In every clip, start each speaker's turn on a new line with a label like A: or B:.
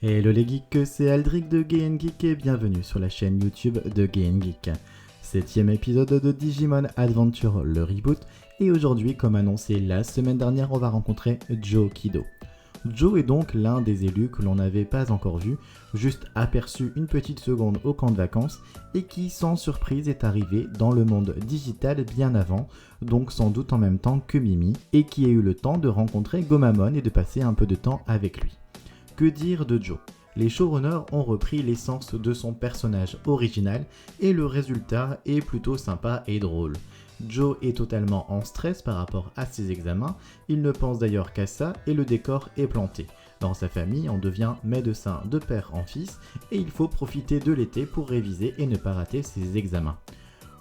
A: Hello les geeks, c'est Aldric de Gay Geek et bienvenue sur la chaîne YouTube de Gay Geek. 7ème épisode de Digimon Adventure, le reboot, et aujourd'hui, comme annoncé la semaine dernière, on va rencontrer Joe Kido. Joe est donc l'un des élus que l'on n'avait pas encore vu, juste aperçu une petite seconde au camp de vacances, et qui sans surprise est arrivé dans le monde digital bien avant, donc sans doute en même temps que Mimi, et qui a eu le temps de rencontrer Gomamon et de passer un peu de temps avec lui. Que dire de Joe ? Les showrunners ont repris l'essence de son personnage original et le résultat est plutôt sympa et drôle. Joe est totalement en stress par rapport à ses examens, il ne pense d'ailleurs qu'à ça et le décor est planté. Dans sa famille, on devient médecin de père en fils et il faut profiter de l'été pour réviser et ne pas rater ses examens.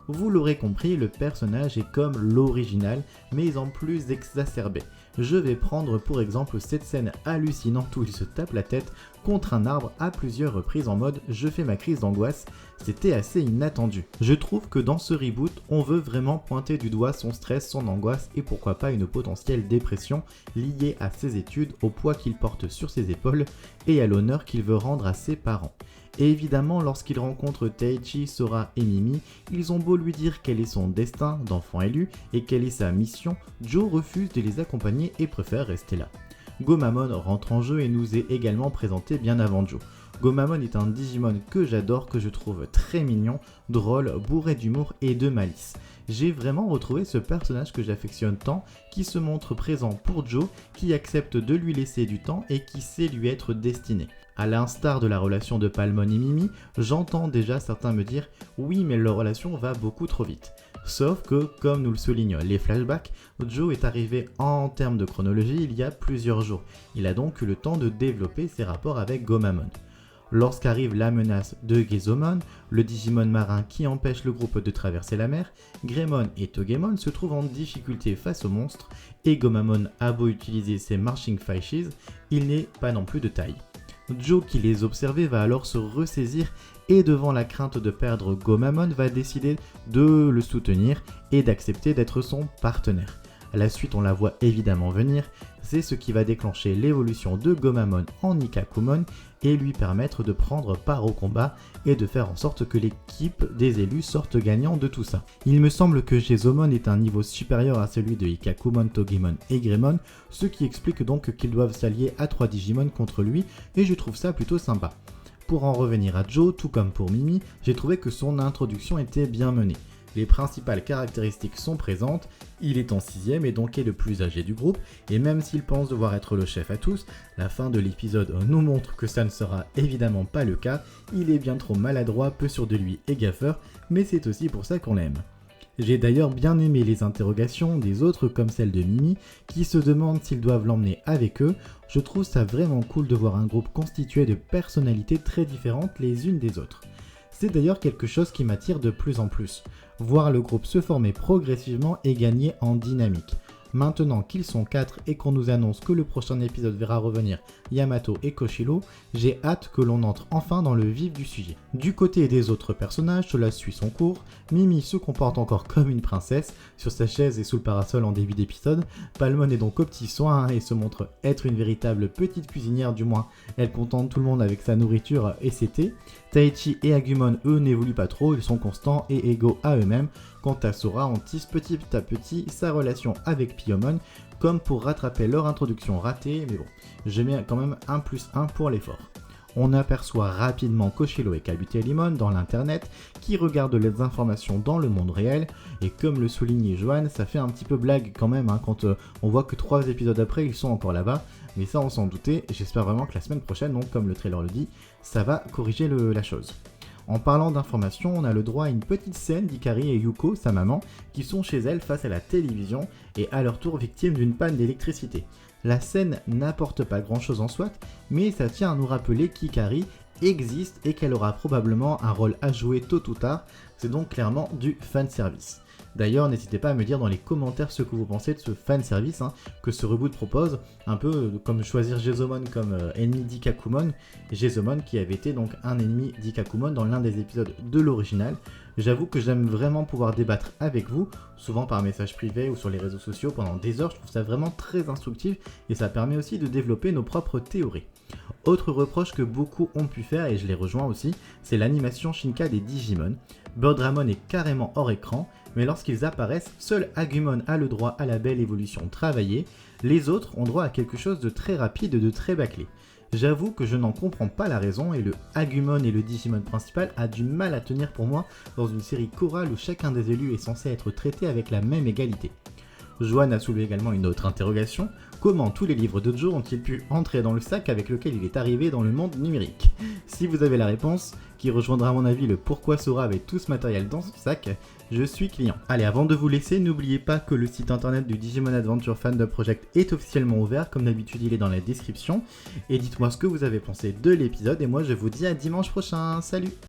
A: Vous l'aurez compris, le personnage est comme l'original, mais en plus exacerbé. Je vais prendre pour exemple cette scène hallucinante où il se tape la tête contre un arbre à plusieurs reprises en mode « je fais ma crise d'angoisse », c'était assez inattendu. Je trouve que dans ce reboot, on veut vraiment pointer du doigt son stress, son angoisse et pourquoi pas une potentielle dépression liée à ses études, au poids qu'il porte sur ses épaules et à l'honneur qu'il veut rendre à ses parents. Et évidemment, lorsqu'il rencontre Taichi, Sora et Mimi, ils ont beau lui dire quel est son destin d'enfant élu et quelle est sa mission, Joe refuse de les accompagner et préfère rester là. Gomamon rentre en jeu et nous est également présenté bien avant Joe. Gomamon est un Digimon que j'adore, que je trouve très mignon, drôle, bourré d'humour et de malice. J'ai vraiment retrouvé ce personnage que j'affectionne tant, qui se montre présent pour Joe, qui accepte de lui laisser du temps et qui sait lui être destiné. À l'instar de la relation de Palmon et Mimi, j'entends déjà certains me dire « oui mais leur relation va beaucoup trop vite ». Sauf que, comme nous le soulignent les flashbacks, Joe est arrivé en termes de chronologie il y a plusieurs jours. Il a donc eu le temps de développer ses rapports avec Gomamon. Lorsqu'arrive la menace de Gezomon, le Digimon marin qui empêche le groupe de traverser la mer, Greymon et Togemon se trouvent en difficulté face au monstre et Gomamon a beau utiliser ses Marching Fishes, il n'est pas non plus de taille. Joe qui les observait va alors se ressaisir et devant la crainte de perdre Gomamon va décider de le soutenir et d'accepter d'être son partenaire. À la suite on la voit évidemment venir, c'est ce qui va déclencher l'évolution de Gomamon en Ikkakumon et lui permettre de prendre part au combat et de faire en sorte que l'équipe des élus sorte gagnant de tout ça. Il me semble que Gezomon est un niveau supérieur à celui de Ikkakumon, Togemon et Greymon, ce qui explique donc qu'ils doivent s'allier à 3 Digimon contre lui et je trouve ça plutôt sympa. Pour en revenir à Joe, tout comme pour Mimi, j'ai trouvé que son introduction était bien menée. Les principales caractéristiques sont présentes, il est en 6ème et donc est le plus âgé du groupe, et même s'il pense devoir être le chef à tous, la fin de l'épisode nous montre que ça ne sera évidemment pas le cas, il est bien trop maladroit, peu sûr de lui et gaffeur, mais c'est aussi pour ça qu'on l'aime. J'ai d'ailleurs bien aimé les interrogations des autres comme celle de Mimi, qui se demandent s'ils doivent l'emmener avec eux. Je trouve ça vraiment cool de voir un groupe constitué de personnalités très différentes les unes des autres. C'est d'ailleurs quelque chose qui m'attire de plus en plus, voir le groupe se former progressivement et gagner en dynamique. Maintenant qu'ils sont 4 et qu'on nous annonce que le prochain épisode verra revenir Yamato et Koshiro, j'ai hâte que l'on entre enfin dans le vif du sujet. Du côté des autres personnages, cela suit son cours. Mimi se comporte encore comme une princesse, sur sa chaise et sous le parasol en début d'épisode. Palmon est donc aux petits soins et se montre être une véritable petite cuisinière, du moins elle contente tout le monde avec sa nourriture et ses thés. Taichi et Agumon, eux, n'évoluent pas trop, ils sont constants et égaux à eux-mêmes. Quant à Sora, on tisse petit à petit sa relation avec Piyomon, comme pour rattraper leur introduction ratée, mais bon, je mets quand même un plus 1 pour l'effort. On aperçoit rapidement Koshiro et Kabuterimon dans l'internet, qui regardent les informations dans le monde réel, et comme le soulignait Johan, ça fait un petit peu blague quand même, quand on voit que 3 épisodes après, ils sont encore là-bas, mais ça on s'en doutait, j'espère vraiment que la semaine prochaine, donc comme le trailer le dit, ça va corriger la chose. En parlant d'informations, on a le droit à une petite scène d'Ikari et Yuko, sa maman, qui sont chez elle face à la télévision et à leur tour victimes d'une panne d'électricité. La scène n'apporte pas grand chose en soi, mais ça tient à nous rappeler qu'Ikari existe et qu'elle aura probablement un rôle à jouer tôt ou tard, c'est donc clairement du fanservice. D'ailleurs, n'hésitez pas à me dire dans les commentaires ce que vous pensez de ce fanservice que ce reboot propose, un peu comme choisir Gezomon comme ennemi d'Ikakumon, Gezomon qui avait été donc un ennemi d'Ikakumon dans l'un des épisodes de l'original. J'avoue que j'aime vraiment pouvoir débattre avec vous, souvent par message privé ou sur les réseaux sociaux pendant des heures, je trouve ça vraiment très instructif et ça permet aussi de développer nos propres théories. Autre reproche que beaucoup ont pu faire, et je les rejoins aussi, c'est l'animation Shinka des Digimon. Birdramon est carrément hors écran, mais lorsqu'ils apparaissent, seul Agumon a le droit à la belle évolution travaillée, les autres ont droit à quelque chose de très rapide et de très bâclé. J'avoue que je n'en comprends pas la raison et le Agumon et le Digimon principal a du mal à tenir pour moi dans une série chorale où chacun des élus est censé être traité avec la même égalité. Joanne a soulevé également une autre interrogation, comment tous les livres de Joe ont-ils pu entrer dans le sac avec lequel il est arrivé dans le monde numérique? Si vous avez la réponse, qui rejoindra à mon avis le pourquoi Sora avait tout ce matériel dans son sac, je suis client. Allez, avant de vous laisser, n'oubliez pas que le site internet du Digimon Adventure Fandom Project est officiellement ouvert, comme d'habitude il est dans la description, et dites-moi ce que vous avez pensé de l'épisode, et moi je vous dis à dimanche prochain, salut!